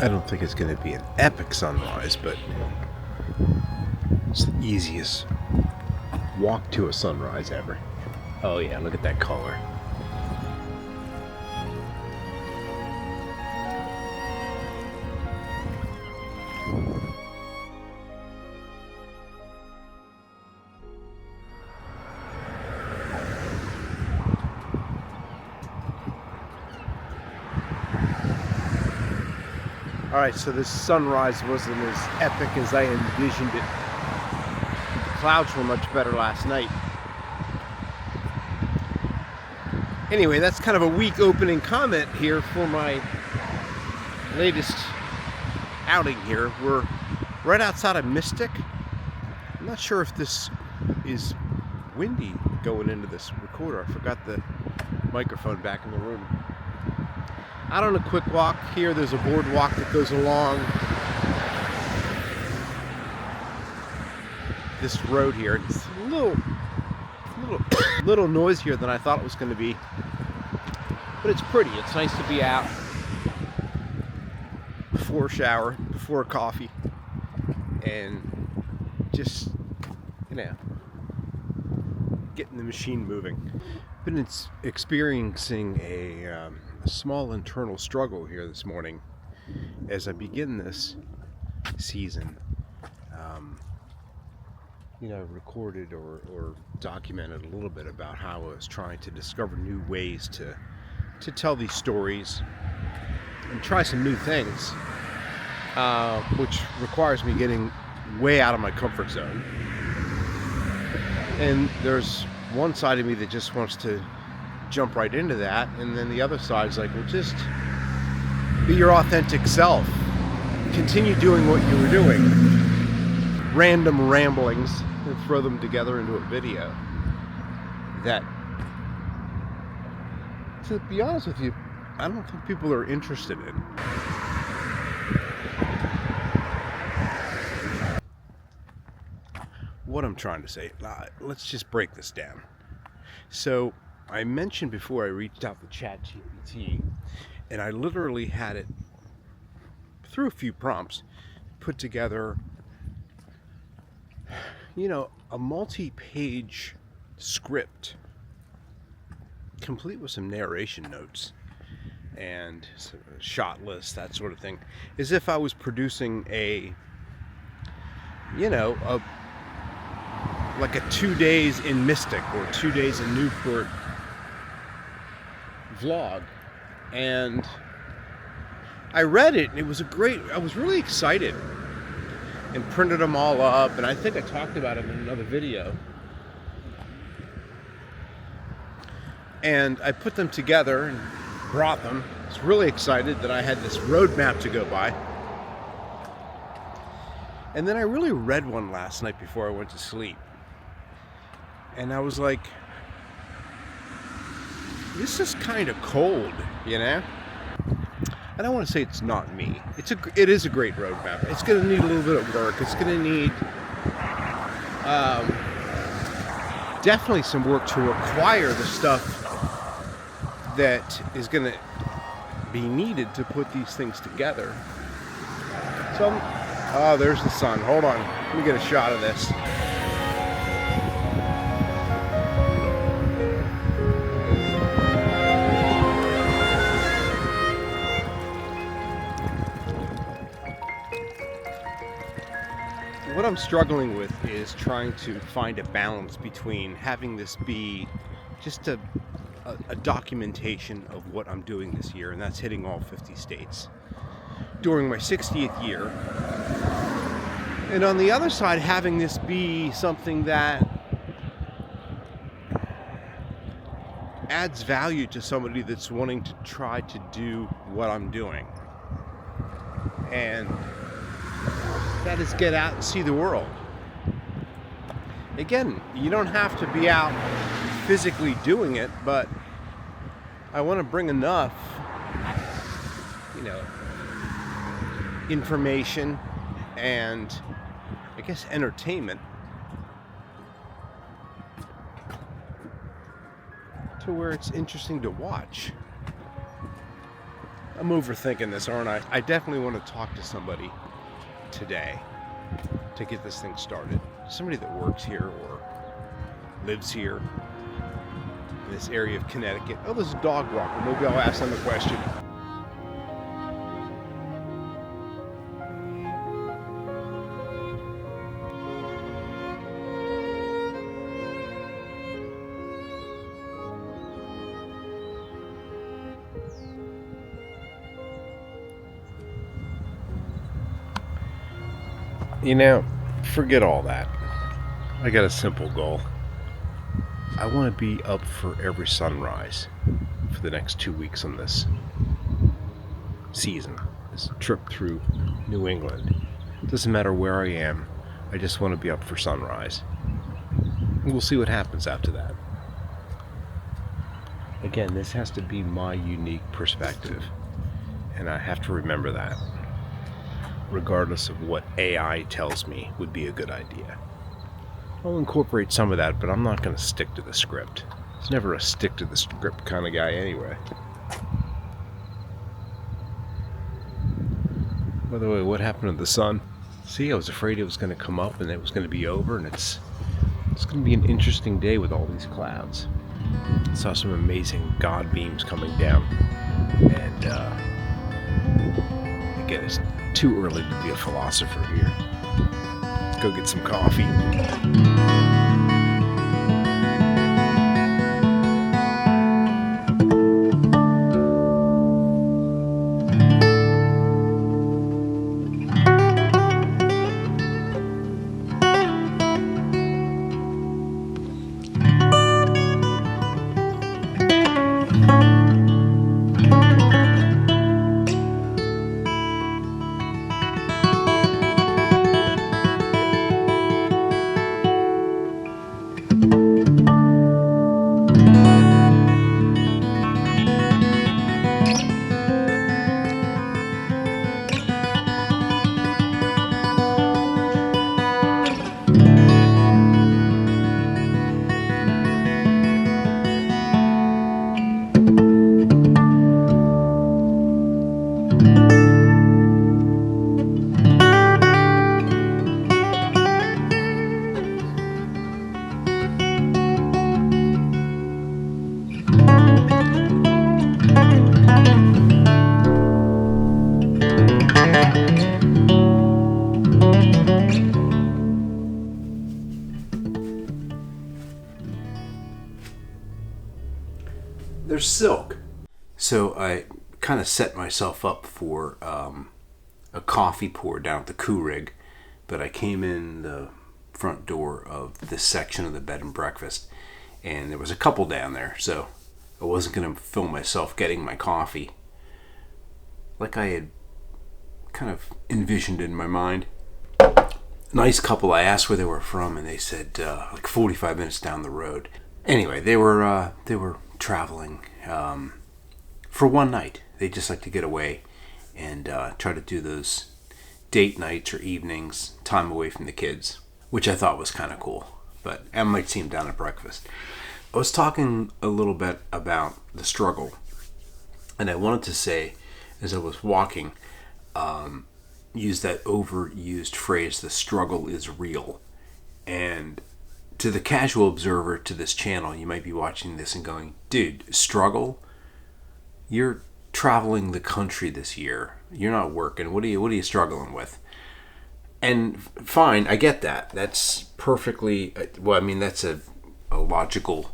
I don't think it's going to be an epic sunrise, but it's the easiest walk to a sunrise ever. Oh yeah, look at that color. Alright, so this sunrise wasn't as epic as I envisioned it. The clouds were much better last night. Anyway, that's kind of a weak opening comment here for my latest outing here. We're right outside of Mystic. I'm not sure if this is windy going into this recorder. I forgot the microphone back in the room. Out on a quick walk here, there's a boardwalk that goes along this road here. It's a little noisier than I thought it was going to be, but it's pretty. It's nice to be out before a shower, before a coffee, and just, getting the machine moving. Been experiencing a small internal struggle here this morning as I begin this season. Recorded or documented a little bit about how I was trying to discover new ways to tell these stories and try some new things, which requires me getting way out of my comfort zone. And there's one side of me that just wants to jump right into that, and then the other side's like, well, just be your authentic self. Continue doing what you were doing. Random ramblings, and throw them together into a video that, to be honest with you, I don't think people are interested in. What I'm trying to say, let's just break this down. So I mentioned before I reached out to ChatGPT, and I literally had it, through a few prompts, put together, a multi-page script, complete with some narration notes and shot lists, that sort of thing, as if I was producing like a 2 days in Mystic or 2 days in Newport vlog. And I read it, and it was I was really excited, and printed them all up, and I think I talked about it in another video. And I put them together and brought them. I was really excited that I had this roadmap to go by. And then I really read one last night before I went to sleep. And I was like, this is kind of cold, I don't want to say it's not me. It is a great roadmap. It's going to need a little bit of work. It's going to need definitely some work to acquire the stuff that is going to be needed to put these things together. So, there's the sun. Hold on. Let me get a shot of this. What I'm struggling with is trying to find a balance between having this be just a documentation of what I'm doing this year, and that's hitting all 50 states during my 60th year. And on the other side, having this be something that adds value to somebody that's wanting to try to do what I'm doing. And that is get out and see the world. Again, you don't have to be out physically doing it, but I want to bring enough, information and, I guess, entertainment to where it's interesting to watch. I'm overthinking this, aren't I? I definitely want to talk to somebody today to get this thing started. Somebody that works here or lives here in this area of Connecticut. Oh, there's a dog walker. Maybe I'll ask them a question. You know, forget all that. I got a simple goal. I want to be up for every sunrise for the next 2 weeks on this season, this trip through New England. Doesn't matter where I am, I just want to be up for sunrise. We'll see what happens after that. Again, this has to be my unique perspective, and I have to remember that, regardless of what AI tells me would be a good idea. I'll incorporate some of that, but I'm not going to stick to the script. It's never a stick to the script kind of guy anyway. By the way, what happened to the sun? See, I was afraid it was going to come up and it was going to be over, and it's going to be an interesting day with all these clouds. I saw some amazing God beams coming down, and again, it's too early to be a philosopher here. Let's go get some coffee. There's silk. So I kind of set myself up for a coffee pour down at the Keurig, but I came in the front door of this section of the bed and breakfast, and there was a couple down there, so I wasn't going to film myself getting my coffee like I had kind of envisioned in my mind. Nice couple. I asked where they were from, and they said like 45 minutes down the road. Anyway, they were traveling for one night. They just like to get away and try to do those date nights or evenings, time away from the kids, which I thought was kind of cool. But I might see them down at breakfast. I was talking a little bit about the struggle, and I wanted to say, as I was walking, use that overused phrase, the struggle is real. And to the casual observer to this channel, you might be watching this and going, dude, struggle? You're traveling the country this year. You're not working. What are you struggling with? And fine, I get that. That's perfectly, well, I mean, that's a logical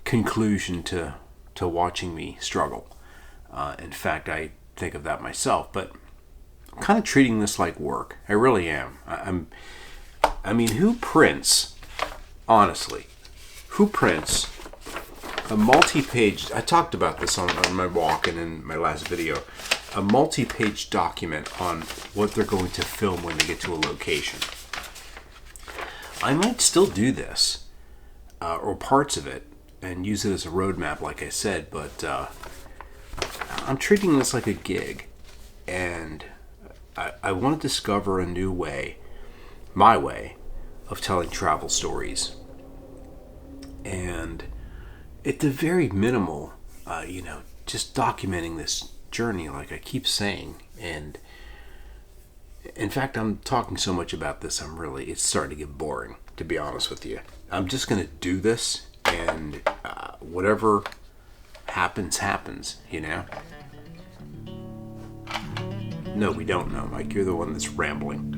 conclusion to watching me struggle. In fact, I think of that myself, but I'm kind of treating this like work. I really am. I mean, who prints, honestly, who prints a multi-page, I talked about this on my walk and in my last video, a multi-page document on what they're going to film when they get to a location. I might still do this, or parts of it, and use it as a roadmap, like I said, but I'm treating this like a gig, and I want to discover a new way, my way, of telling travel stories. And at the very minimal, just documenting this journey, like I keep saying. And in fact, I'm talking so much about this, it's starting to get boring, to be honest with you. I'm just going to do this, and whatever happens, happens, you know? No, we don't know, Mike. You're the one that's rambling.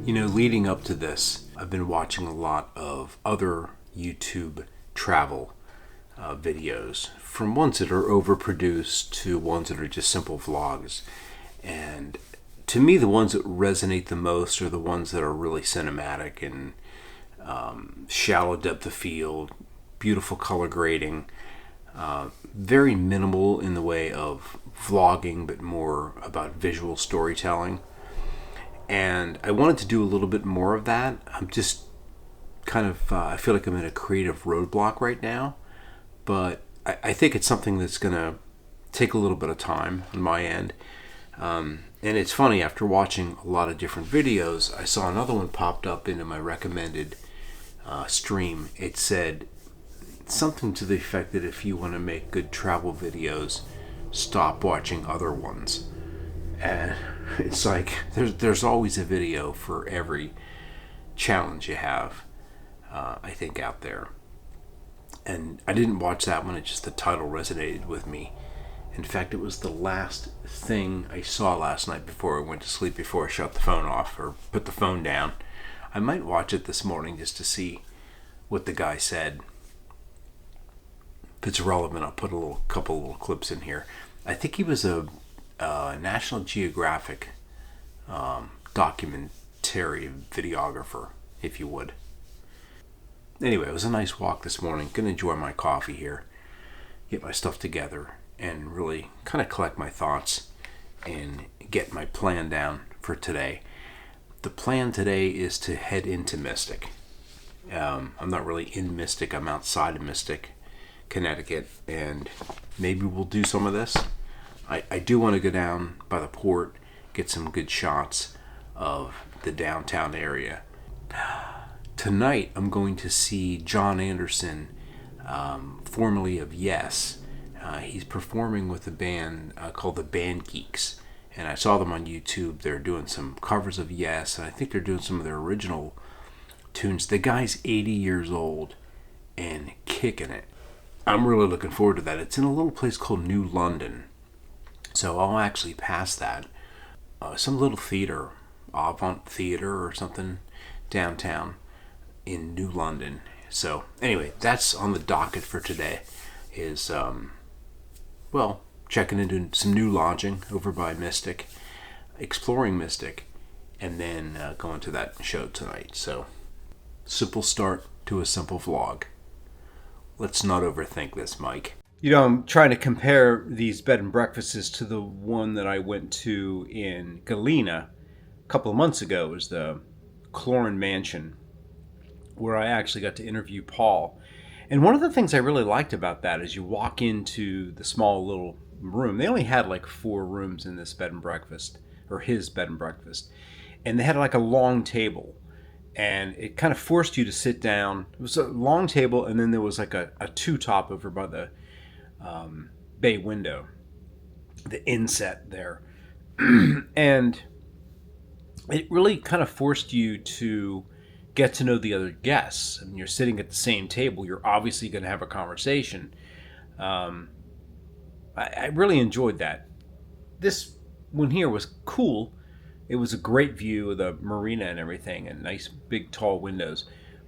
You know, leading up to this, I've been watching a lot of other YouTube travel videos, from ones that are overproduced to ones that are just simple vlogs. And to me, the ones that resonate the most are the ones that are really cinematic and shallow depth of field, beautiful color grading, very minimal in the way of vlogging, but more about visual storytelling. And I wanted to do a little bit more of that. I'm just kind of, I feel like I'm in a creative roadblock right now, but I think it's something that's going to take a little bit of time on my end. And it's funny, after watching a lot of different videos, I saw another one popped up into my recommended stream. It said something to the effect that if you want to make good travel videos, stop watching other ones. And it's like there's always a video for every challenge you have, I think, out there. And I didn't watch that one. It just, the title resonated with me. In fact, it was the last thing I saw last night before I went to sleep, before I shut the phone off or put the phone down. I might watch it this morning just to see what the guy said. If it's relevant, I'll put a couple little clips in here. I think he was a National Geographic documentary videographer, if you would. Anyway, it was a nice walk this morning. Gonna enjoy my coffee here, get my stuff together, and really kind of collect my thoughts and get my plan down for today. The plan today is to head into Mystic. I'm not really in Mystic. I'm outside of Mystic, Connecticut, and maybe we'll do some of this. I do want to go down by the port, get some good shots of the downtown area. Tonight, I'm going to see John Anderson, formerly of Yes. He's performing with a band called the Band Geeks. And I saw them on YouTube. They're doing some covers of Yes, and I think they're doing some of their original tunes. The guy's 80 years old and kicking it. I'm really looking forward to that. It's in a little place called New London. So I'll actually pass that. Some little theater, Avant Theater or something, downtown in New London. So anyway, that's on the docket for today, is, checking into some new lodging over by Mystic, exploring Mystic, and then going to that show tonight. So, simple start to a simple vlog. Let's not overthink this, Mike. You know, I'm trying to compare these bed and breakfasts to the one that I went to in Galena a couple of months ago. It was the Cloran Mansion, where I actually got to interview Paul. And one of the things I really liked about that is you walk into the small little room. They only had like 4 rooms in this bed and breakfast, or his bed and breakfast. And they had like a long table. And it kind of forced you to sit down. It was a long table, and then there was like a 2-top over by the bay window, the inset there. And it really kind of forced you to get to know the other guests. And you're sitting at the same table. You're obviously going to have a conversation. I really enjoyed that. This one here was cool. It was a great view of the marina and everything, and nice big tall windows.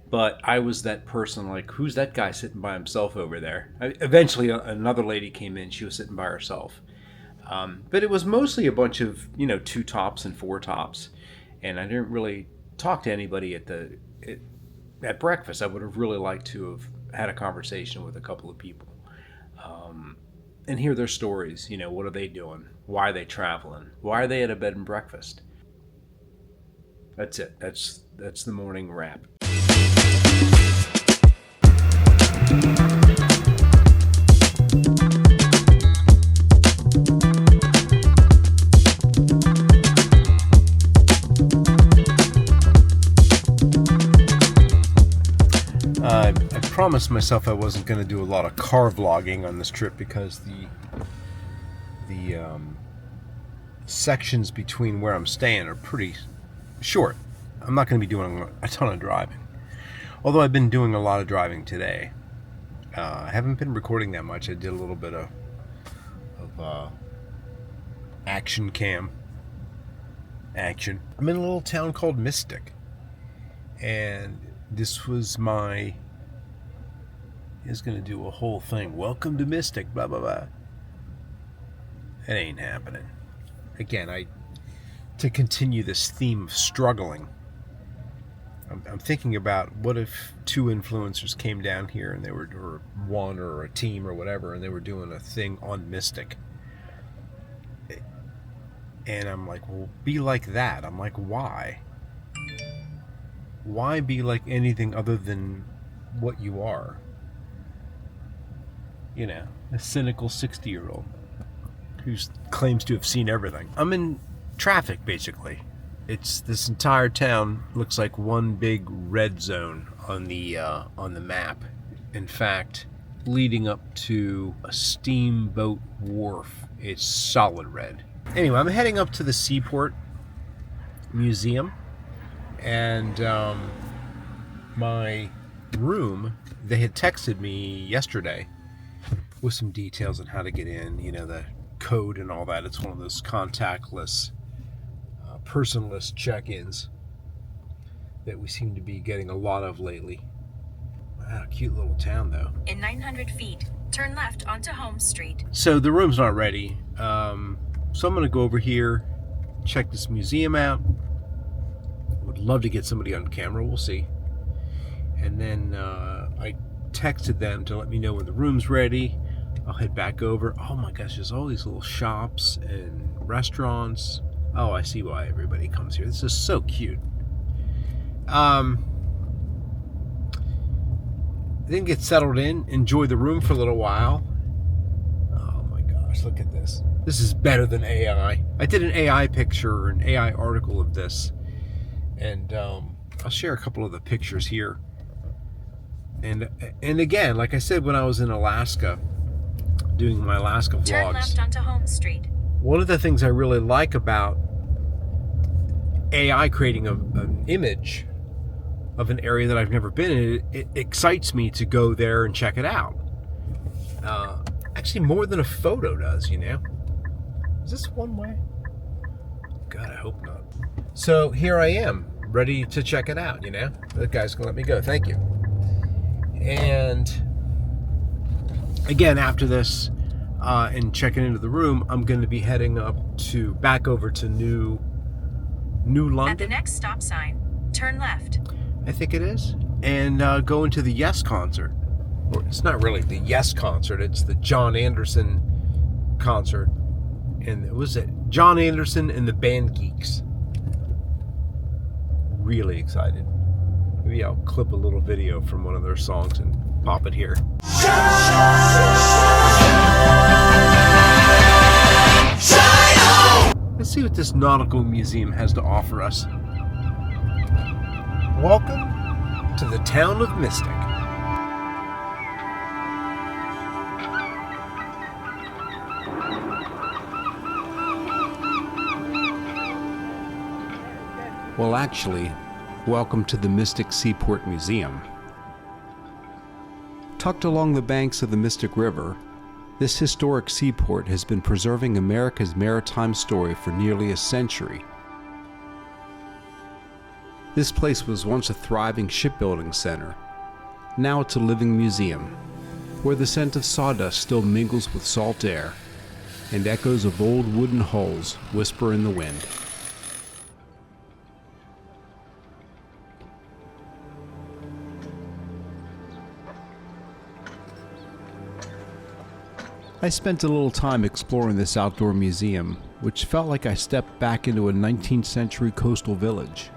But I was that person like, who's that guy sitting by himself over there? Eventually, another lady came in. She was sitting by herself. But it was mostly a bunch of, 2-tops and 4-tops. And I didn't really talk to anybody at breakfast. I would have really liked to have had a conversation with a couple of people. And hear their stories. What are they doing? Why are they traveling? Why are they at a bed and breakfast? That's it. That's the morning wrap. promised myself I wasn't going to do a lot of car vlogging on this trip because the sections between where I'm staying are pretty short. I'm not going to be doing a ton of driving. Although I've been doing a lot of driving today. I haven't been recording that much. I did a little bit of action cam. Action. I'm in a little town called Mystic. And this was is going to do a whole thing. Welcome to Mystic, blah, blah, blah. It ain't happening. Again, to continue this theme of struggling, I'm thinking about what if two influencers came down here and they were, or one or a team or whatever, and they were doing a thing on Mystic. And I'm like, well, be like that. I'm like, why? Why be like anything other than what you are? You know, a cynical 60-year-old who claims to have seen everything. I'm in traffic, basically. It's this entire town looks like one big red zone on the map. In fact, leading up to a steamboat wharf, it's solid red. Anyway, I'm heading up to the Seaport Museum, and my room, they had texted me yesterday with some details on how to get in, you know, the code and all that. It's one of those contactless, personless check-ins that we seem to be getting a lot of lately. Wow, cute little town, though. In 900 feet, turn left onto Holmes Street. So the room's not ready. So I'm going to go over here, check this museum out. Would love to get somebody on camera. We'll see. And then I texted them to let me know when the room's ready. I'll head back over. Oh my gosh, there's all these little shops and restaurants. Oh, I see why everybody comes here. This is so cute. Then get settled in, enjoy the room for a little while. Oh my gosh, look at this. This is better than AI. I did an AI picture, an AI article of this. And I'll share a couple of the pictures here. And again, like I said, when I was in Alaska, doing my Alaska vlogs. Turn left onto Holmes Street. One of the things I really like about AI creating an image of an area that I've never been in, it excites me to go there and check it out. Actually, more than a photo does, you know. Is this one way? God, I hope not. So here I am, ready to check it out, you know. The guy's gonna let me go. Thank you. And again, after this and checking into the room, I'm going to be heading back over to New London. At the next stop sign, turn left. I think it is. And go into the Yes concert. Or it's not really the Yes concert, it's the John Anderson concert. And it was John Anderson and the Band Geeks. Really excited. Maybe I'll clip a little video from one of their songs and pop it here. Let's see what this nautical museum has to offer us. Welcome to the town of Mystic. Well, actually, welcome to the Mystic Seaport Museum. Tucked along the banks of the Mystic River, this historic seaport has been preserving America's maritime story for nearly a century. This place was once a thriving shipbuilding center. Now it's a living museum, where the scent of sawdust still mingles with salt air, and echoes of old wooden hulls whisper in the wind. I spent a little time exploring this outdoor museum, which felt like I stepped back into a 19th century coastal village.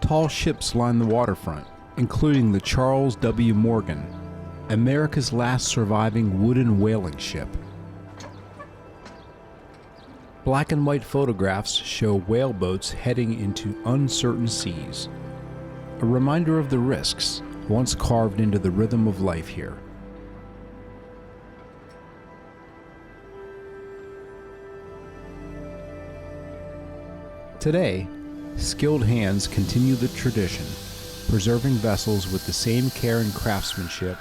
Tall ships line the waterfront, including the Charles W. Morgan, America's last surviving wooden whaling ship. Black and white photographs show whaleboats heading into uncertain seas. A reminder of the risks once carved into the rhythm of life here. Today, skilled hands continue the tradition, preserving vessels with the same care and craftsmanship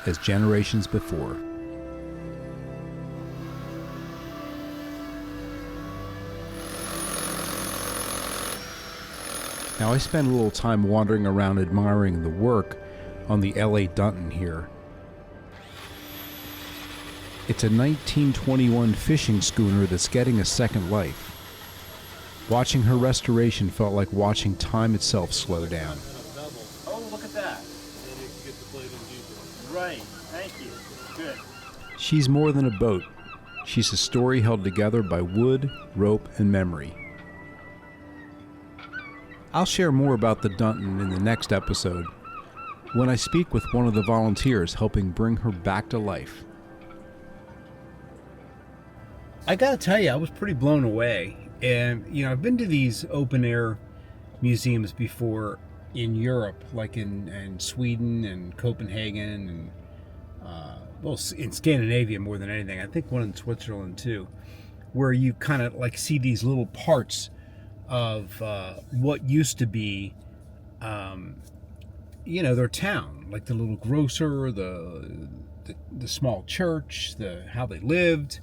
as generations before. Now, I spend a little time wandering around admiring the work on the L.A. Dunton here. It's a 1921 fishing schooner that's getting a second life. Watching her restoration felt like watching time itself slow down. Oh, look at that. Right, thank you. Good. She's more than a boat. She's a story held together by wood, rope, and memory. I'll share more about the Dunton in the next episode, when I speak with one of the volunteers helping bring her back to life. I gotta tell you, I was pretty blown away. And, you know, I've been to these open air museums before in Europe, like in Sweden and Copenhagen and, well, in Scandinavia more than anything. I think one in Switzerland too, where you kind of like see these little parts of what used to be, you know, their town, like the little grocer, the small church, how they lived.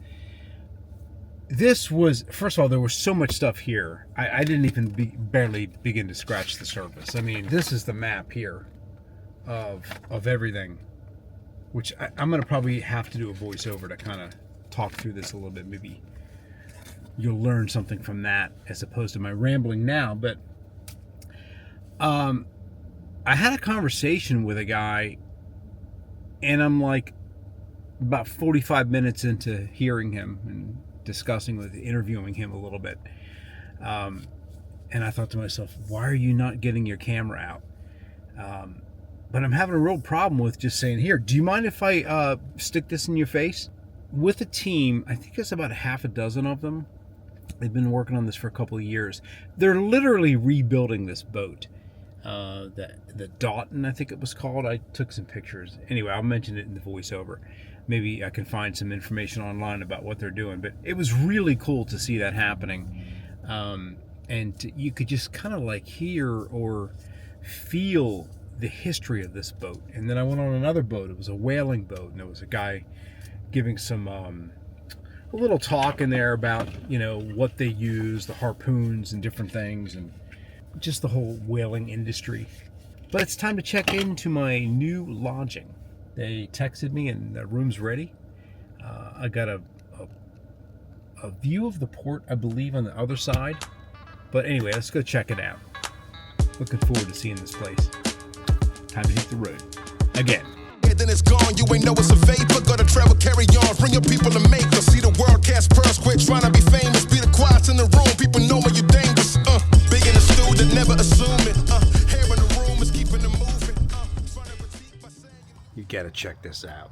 This was, first of all, there was so much stuff here. I didn't even barely begin to scratch the surface. I mean, this is the map here of everything, which I'm going to probably have to do a voiceover to kind of talk through this a little bit. Maybe you'll learn something from that as opposed to my rambling now. But I had a conversation with a guy, and I'm like about 45 minutes into hearing him and interviewing him a little bit, and I thought to myself, why are you not getting your camera out? But I'm having a real problem with just saying, here, do you mind if I stick this in your face? With a team, I think it's about half a dozen of them. They've been working on this for a couple of years. They're literally rebuilding this boat, the Doughton, I think it was called. I took some pictures. Anyway, I'll mention it in the voiceover. Maybe I can find some information online about what they're doing. But it was really cool to see that happening. And you could just kind of like hear or feel the history of this boat. And then I went on another boat. It was a whaling boat. And there was a guy giving some a little talk in there about, you know, what they use, the harpoons and different things, and just the whole whaling industry. But it's time to check into my new lodging. They texted me and the room's ready. I got a view of the port, I believe, on the other side. But anyway, let's go check it out. Looking forward to seeing this place. Time to hit the road again. Then it's gone, you ain't know it's a vapor. Gotta travel, carry on, bring your people to make us. See the world cast pearls, quit trying to be famous. Be the quiet in the room, people know when you dangerous. Big in the stool, that never assume it. Hair in the room is keeping it moving. You gotta check this out.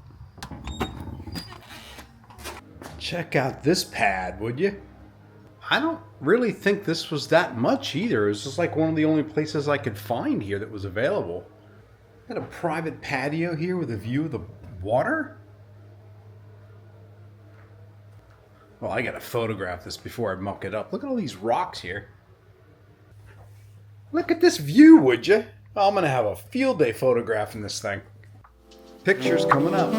Check out this pad, would you? I don't really think this was that much either. It was just like one of the only places I could find here that was available. Got a private patio here with a view of the water? Well, I gotta photograph this before I muck it up. Look at all these rocks here. Look at this view, would you? I'm gonna have a field day photographing this thing. Pictures coming up.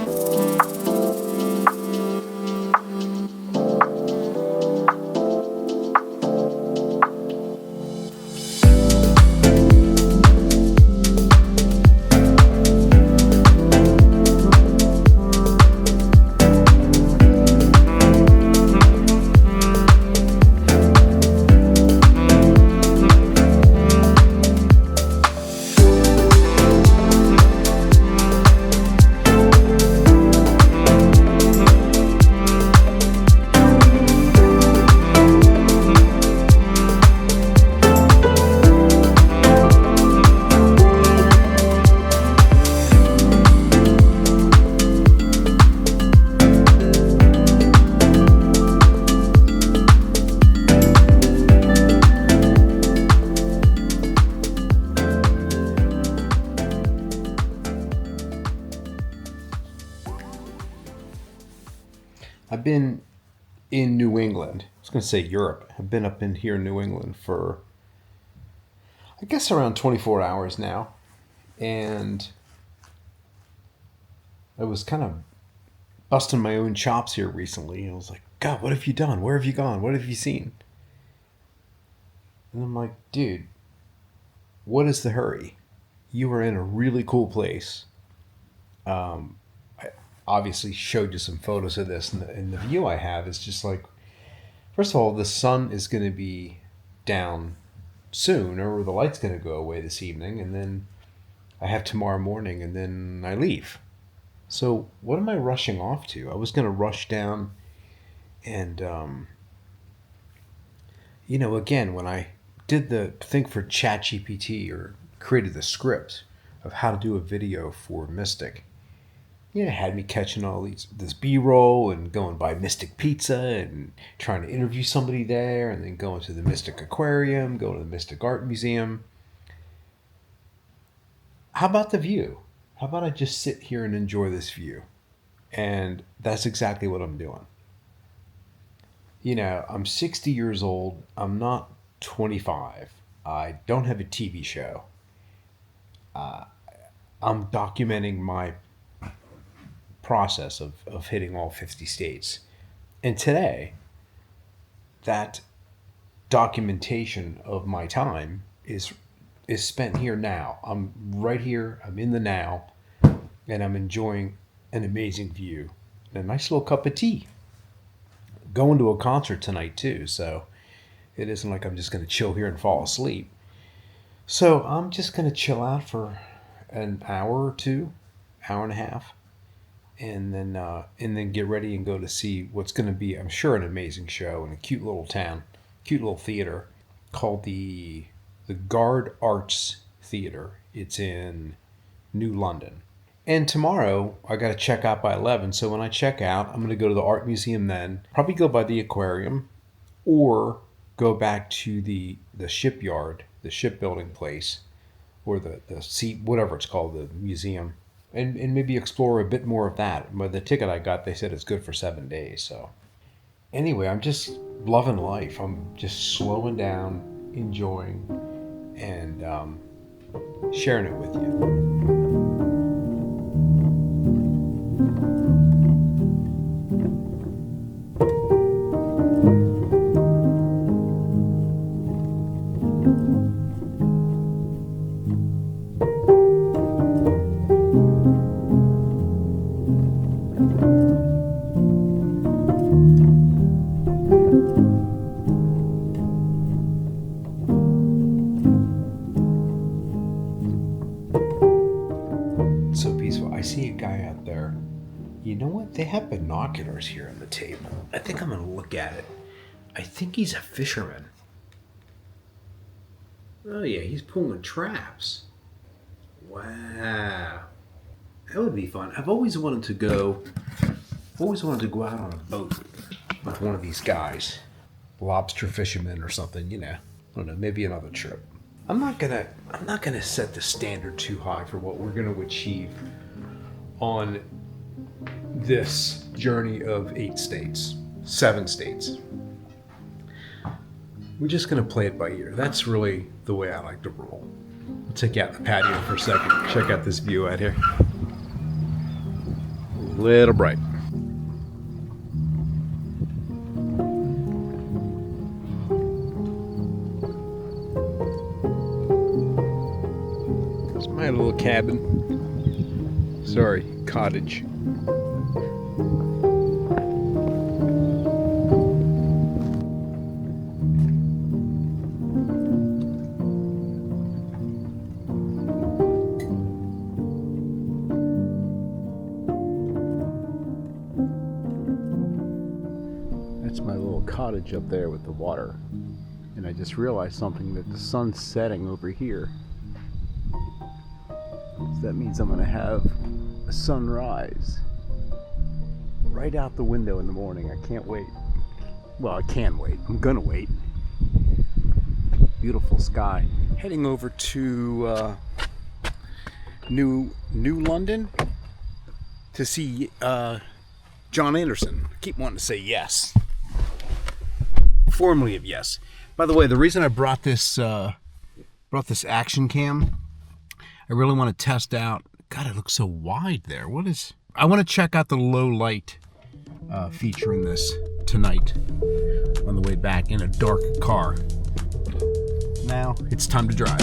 I've been in New England. I was going to say Europe. I've been up in here in New England for, I guess, around 24 hours now. And I was kind of busting my own chops here recently. I was like, God, what have you done? Where have you gone? What have you seen? And I'm like, dude, what is the hurry? You were in a really cool place. I obviously showed you some photos of this, and the view I have is just like, first of all, the sun is going to be down soon, or the light's going to go away this evening, and then I have tomorrow morning, and then I leave. So what am I rushing off to? I was going to rush down and, again, when I did the thing for ChatGPT or created the script of how to do a video for Mystic, it had me catching all this B-roll and going by Mystic Pizza and trying to interview somebody there, and then going to the Mystic Aquarium, going to the Mystic Art Museum. How about the view? How about I just sit here and enjoy this view? And that's exactly what I'm doing. I'm 60 years old. I'm not 25. I don't have a TV show. I'm documenting my process of hitting all 50 states. And today, that documentation of my time is spent here now. I'm right here. I'm in the now, and I'm enjoying an amazing view and a nice little cup of tea. Going to a concert tonight too, so it isn't like I'm just going to chill here and fall asleep. So I'm just going to chill out for an hour or two, hour and a half, and then get ready and go to see what's going to be, I'm sure, an amazing show in a cute little town, cute little theater called the Guard Arts Theater. It's in New London. And tomorrow, I got to check out by 11. So when I check out, I'm going to go to the art museum then. Probably go by the aquarium or go back to the shipyard, the shipbuilding place, or the seat, whatever it's called, the museum. And maybe explore a bit more of that. But the ticket I got, they said it's good for 7 days. So anyway, I'm just loving life. I'm just slowing down, enjoying, and sharing it with you. They have binoculars here on the table. I think I'm going to look at it. I think he's a fisherman. Oh yeah, he's pulling traps. Wow. That would be fun. I've always wanted to go out on a boat with one of these guys. Lobster fisherman or something, I don't know, maybe another trip. I'm not gonna set the standard too high for what we're gonna achieve on this journey of 7 states. We're just going to play it by ear. That's really the way I like to roll. I'll take you out in the patio for a second. Check out this view out here. A little bright. There's my little cabin. Sorry, cottage. That's my little cottage up there with the water. And I just realized something, that the sun's setting over here. So that means I'm going to have a sunrise right out the window in the morning. I can't wait. Well, I can wait. I'm going to wait. Beautiful sky. Heading over to New London to see John Anderson. I keep wanting to say yes. Formerly of Yes. By the way, the reason I brought this action cam, I really want to test out. God, it looks so wide there. I want to check out the low light feature in this tonight on the way back in a dark car. Now it's time to drive.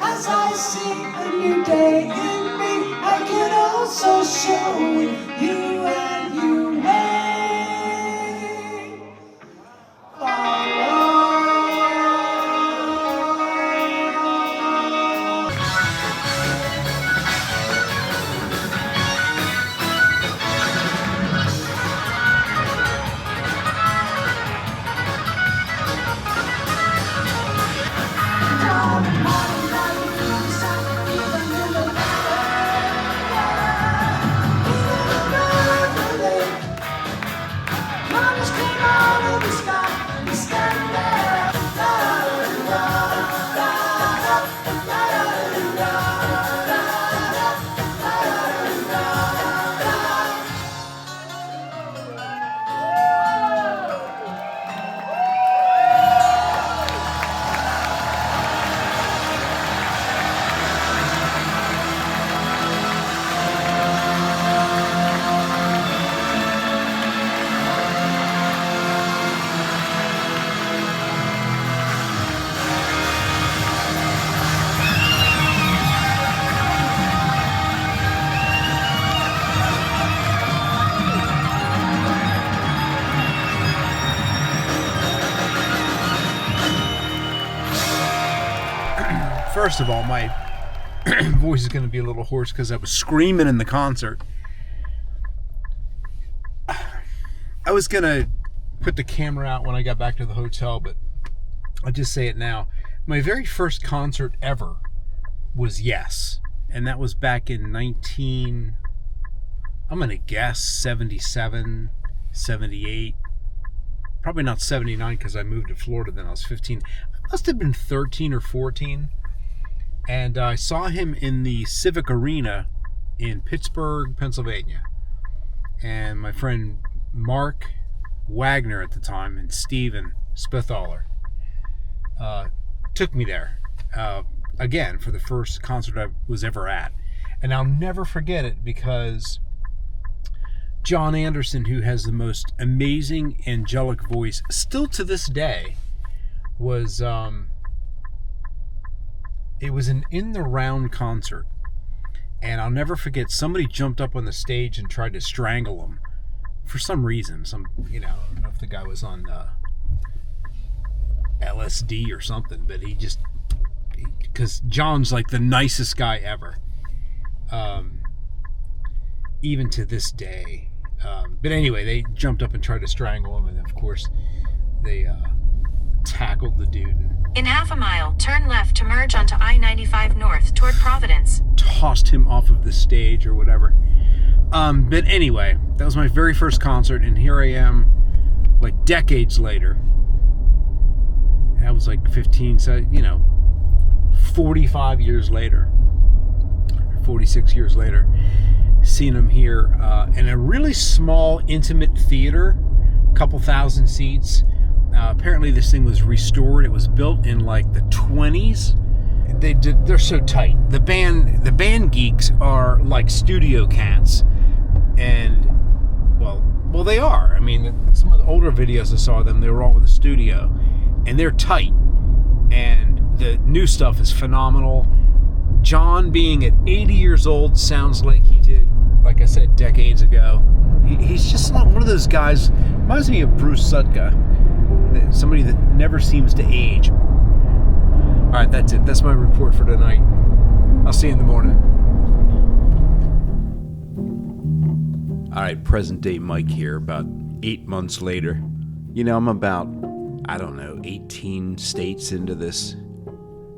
As I see a new day in me, I can also show you and you may follow. First of all, my voice is going to be a little hoarse because I was screaming in the concert. I was going to put the camera out when I got back to the hotel, but I'll just say it now. My very first concert ever was Yes. And that was back in I'm going to guess 77, 78. Probably not 79 because I moved to Florida then I was 15. I must have been 13 or 14. And I saw him in the Civic Arena in Pittsburgh, Pennsylvania. And my friend Mark Wagner at the time and Steven Spithaler took me there again for the first concert I was ever at. And I'll never forget it because John Anderson, who has the most amazing angelic voice still to this day, was... It was an In the Round concert, and I'll never forget, somebody jumped up on the stage and tried to strangle him for some reason. I don't know if the guy was on LSD or something, but because John's like the nicest guy ever, even to this day. But anyway, they jumped up and tried to strangle him, and of course, they tackled the dude. In half a mile, turn left to merge onto I-95 North toward Providence. Tossed him off of the stage or whatever. But anyway, that was my very first concert, and here I am, like decades later. That was like 45 years later, 46 years later, seeing him here in a really small, intimate theater, couple thousand seats. Apparently this thing was restored. It was built in like the 20s, they're so tight. The band geeks are like studio cats, and well they are. I mean, some of the older videos I saw of them, they were all in the studio, and they're tight. And the new stuff is phenomenal. John, being at 80 years old, sounds like he did, like I said, decades ago. He's just not one of those guys. Reminds me of Bruce Sutka, somebody that never seems to age. All right, that's it. That's my report for tonight. I'll see you in the morning. All right, present day Mike here, about 8 months later. You know, I'm about, 18 states into this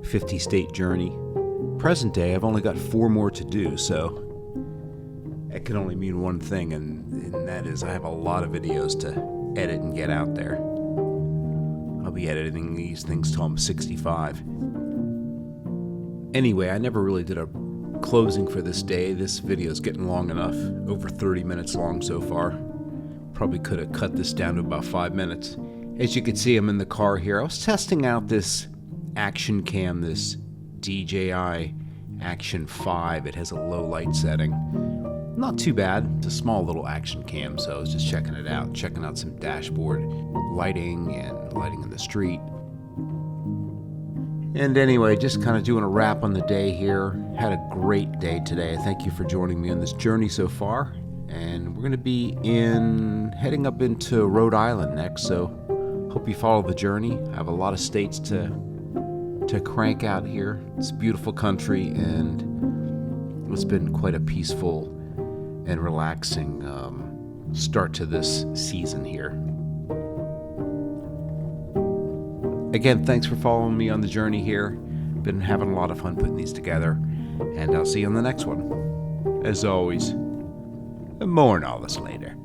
50-state journey. Present day, I've only got 4 more to do, so that can only mean one thing, and that is I have a lot of videos to edit and get out there. I'll be editing these things till I'm 65. Anyway, I never really did a closing for this day. This video's getting long enough, over 30 minutes long so far. Probably could have cut this down to about 5 minutes. As you can see, I'm in the car here. I was testing out this action cam, this DJI Action 5. It has a low light setting. Not too bad. It's a small little action cam, so I was just checking it out, checking out some dashboard lighting and lighting in the street. And anyway, just kind of doing a wrap on the day here. Had a great day today. Thank you for joining me on this journey so far. And we're going to be heading up into Rhode Island next, so hope you follow the journey. I have a lot of states to crank out here. It's a beautiful country, and it's been quite a peaceful and relaxing start to this season here. Again, thanks for following me on the journey here. Been having a lot of fun putting these together, and I'll see you on the next one. As always, more on all this later.